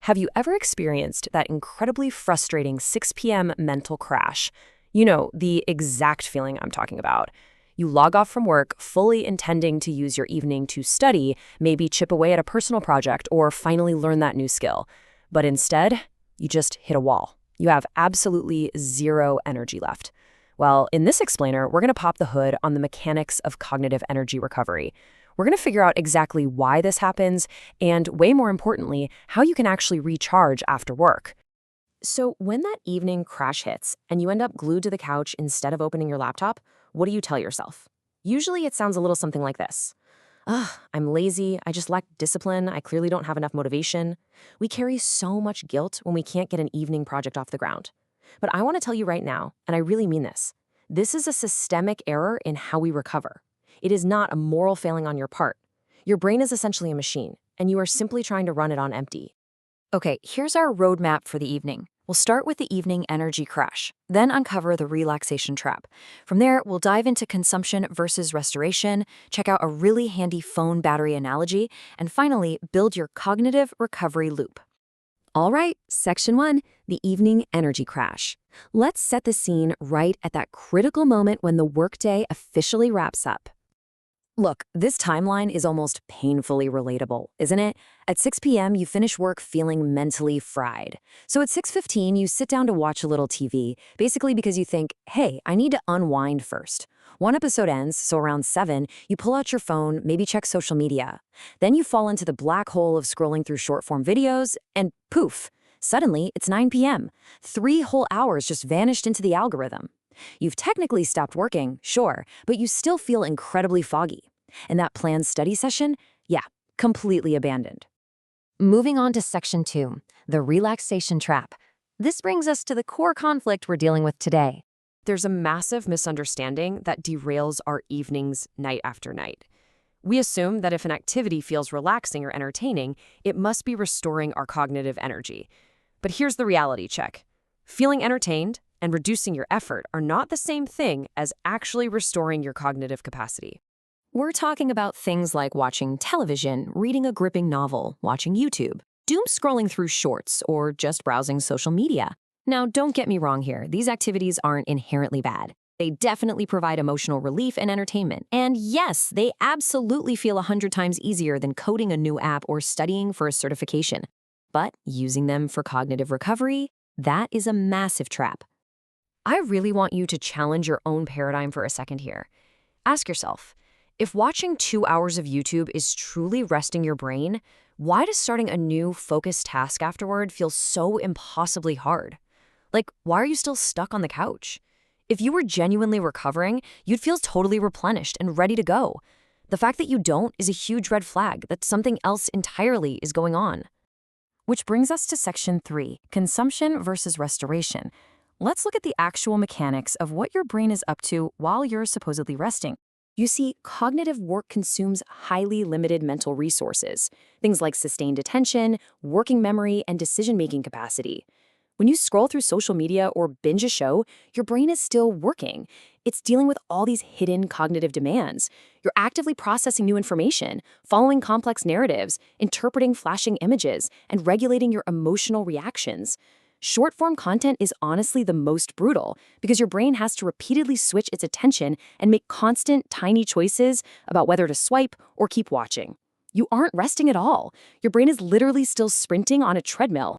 Have you ever experienced that incredibly frustrating 6 p.m. mental crash? You know, the exact feeling I'm talking about. You log off from work fully intending to use your evening to study, maybe chip away at a personal project, or finally learn that new skill. But instead, you just hit a wall. You have absolutely zero energy left. Well, in this explainer, we're going to pop the hood on the mechanics of cognitive energy recovery. We're going to figure out exactly why this happens and, way more importantly, how you can actually recharge after work. So when that evening crash hits and you end up glued to the couch instead of opening your laptop, what do you tell yourself? Usually it sounds a little something like this. Ugh, I'm lazy, I just lack discipline, I clearly don't have enough motivation. We carry so much guilt when we can't get an evening project off the ground. But I want to tell you right now, and I really mean this, this is a systemic error in how we recover. It is not a moral failing on your part. Your brain is essentially a machine, and you are simply trying to run it on empty. Okay, here's our roadmap for the evening. We'll start with the evening energy crash, then uncover the relaxation trap. From there, we'll dive into consumption versus restoration, check out a really handy phone battery analogy, and finally, build your cognitive recovery loop. All right, section 1, the evening energy crash. Let's set the scene right at that critical moment when the workday officially wraps up. Look, this timeline is almost painfully relatable, isn't it? At 6 p.m., you finish work feeling mentally fried. So at 6:15, you sit down to watch a little TV, basically because you think, hey, I need to unwind first. One episode ends, so around 7, you pull out your phone, maybe check social media. Then you fall into the black hole of scrolling through short-form videos, and poof, suddenly it's 9 p.m. 3 whole hours just vanished into the algorithm. You've technically stopped working, sure, but you still feel incredibly foggy. And that planned study session? Yeah, completely abandoned. Moving on to section 2, the relaxation trap. This brings us to the core conflict we're dealing with today. There's a massive misunderstanding that derails our evenings night after night. We assume that if an activity feels relaxing or entertaining, it must be restoring our cognitive energy. But here's the reality check. Feeling entertained and reducing your effort are not the same thing as actually restoring your cognitive capacity. We're talking about things like watching television, reading a gripping novel, watching YouTube, doom scrolling through shorts, or just browsing social media. Now, don't get me wrong here. These activities aren't inherently bad. They definitely provide emotional relief and entertainment. And yes, they absolutely feel 100 times easier than coding a new app or studying for a certification. But using them for cognitive recovery, that is a massive trap. I really want you to challenge your own paradigm for a second here. Ask yourself, if watching 2 hours of YouTube is truly resting your brain, why does starting a new, focused task afterward feel so impossibly hard? Like, why are you still stuck on the couch? If you were genuinely recovering, you'd feel totally replenished and ready to go. The fact that you don't is a huge red flag that something else entirely is going on. Which brings us to section 3, consumption versus restoration. Let's look at the actual mechanics of what your brain is up to while you're supposedly resting. You see, cognitive work consumes highly limited mental resources, things like sustained attention, working memory, and decision-making capacity. When you scroll through social media or binge a show, your brain is still working. It's dealing with all these hidden cognitive demands. You're actively processing new information, following complex narratives, interpreting flashing images, and regulating your emotional reactions. Short-form content is honestly the most brutal because your brain has to repeatedly switch its attention and make constant, tiny choices about whether to swipe or keep watching. You aren't resting at all. Your brain is literally still sprinting on a treadmill.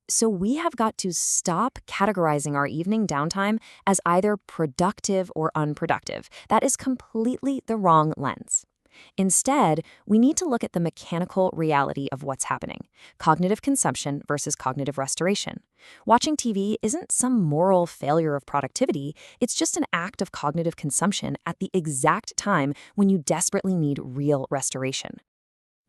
So we have got to stop categorizing our evening downtime as either productive or unproductive. That is completely the wrong lens. Instead, we need to look at the mechanical reality of what's happening, cognitive consumption versus cognitive restoration. Watching TV isn't some moral failure of productivity, it's just an act of cognitive consumption at the exact time when you desperately need real restoration.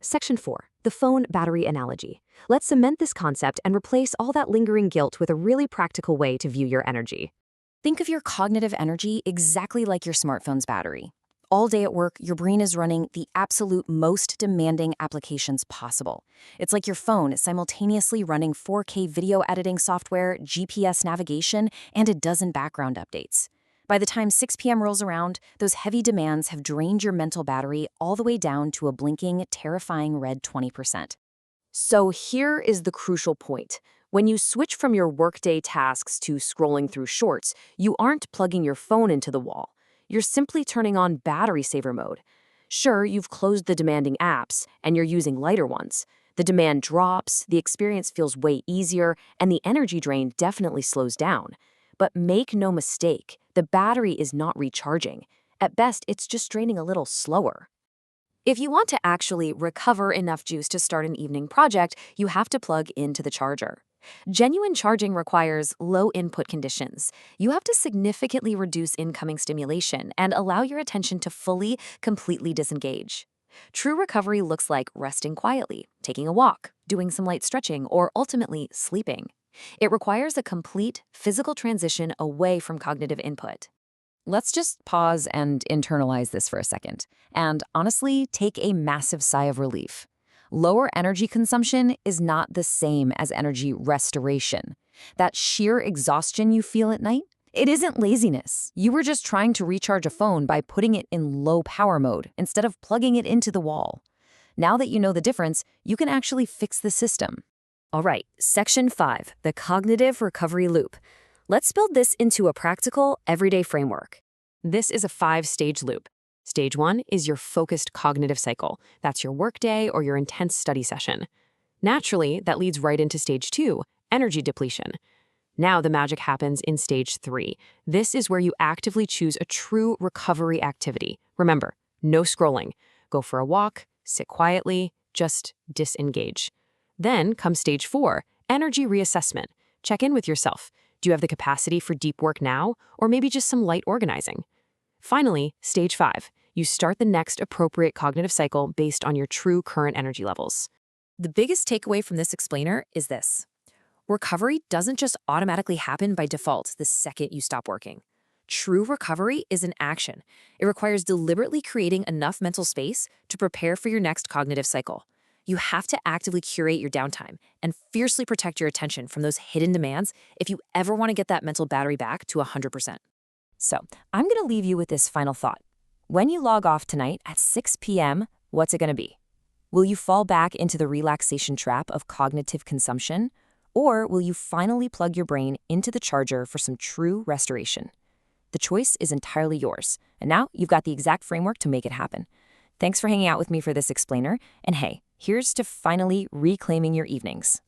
Section 4, the phone battery analogy. Let's cement this concept and replace all that lingering guilt with a really practical way to view your energy. Think of your cognitive energy exactly like your smartphone's battery. All day at work, your brain is running the absolute most demanding applications possible. It's like your phone is simultaneously running 4K video editing software, GPS navigation, and a dozen background updates. By the time 6 p.m. rolls around, those heavy demands have drained your mental battery all the way down to a blinking, terrifying red 20%. So here is the crucial point. When you switch from your workday tasks to scrolling through shorts, you aren't plugging your phone into the wall. You're simply turning on battery saver mode. Sure, you've closed the demanding apps and you're using lighter ones. The demand drops, the experience feels way easier, and the energy drain definitely slows down. But make no mistake, the battery is not recharging. At best, it's just draining a little slower. If you want to actually recover enough juice to start an evening project, you have to plug into the charger. Genuine charging requires low input conditions. You have to significantly reduce incoming stimulation and allow your attention to fully, completely disengage. True recovery looks like resting quietly, taking a walk, doing some light stretching, or ultimately sleeping. It requires a complete physical transition away from cognitive input. Let's just pause and internalize this for a second, and honestly, take a massive sigh of relief. Lower energy consumption is not the same as energy restoration. That sheer exhaustion you feel at night, it isn't laziness. You were just trying to recharge a phone by putting it in low power mode instead of plugging it into the wall. Now that you know the difference, you can actually fix the system. All right, Section 5, the cognitive recovery loop. Let's build this into a practical, everyday framework. This is a 5-stage loop. Stage 1 is your focused cognitive cycle. That's your workday or your intense study session. Naturally, that leads right into Stage 2, energy depletion. Now the magic happens in Stage 3. This is where you actively choose a true recovery activity. Remember, no scrolling. Go for a walk, sit quietly, just disengage. Then comes Stage 4, energy reassessment. Check in with yourself. Do you have the capacity for deep work now, or maybe just some light organizing? Finally, Stage 5. You start the next appropriate cognitive cycle based on your true current energy levels. The biggest takeaway from this explainer is this. Recovery doesn't just automatically happen by default the second you stop working. True recovery is an action. It requires deliberately creating enough mental space to prepare for your next cognitive cycle. You have to actively curate your downtime and fiercely protect your attention from those hidden demands if you ever want to get that mental battery back to 100%. So, I'm going to leave you with this final thought. When you log off tonight at 6 p.m., what's it going to be? Will you fall back into the relaxation trap of cognitive consumption? Or will you finally plug your brain into the charger for some true restoration? The choice is entirely yours, and now you've got the exact framework to make it happen. Thanks for hanging out with me for this explainer, and hey, here's to finally reclaiming your evenings.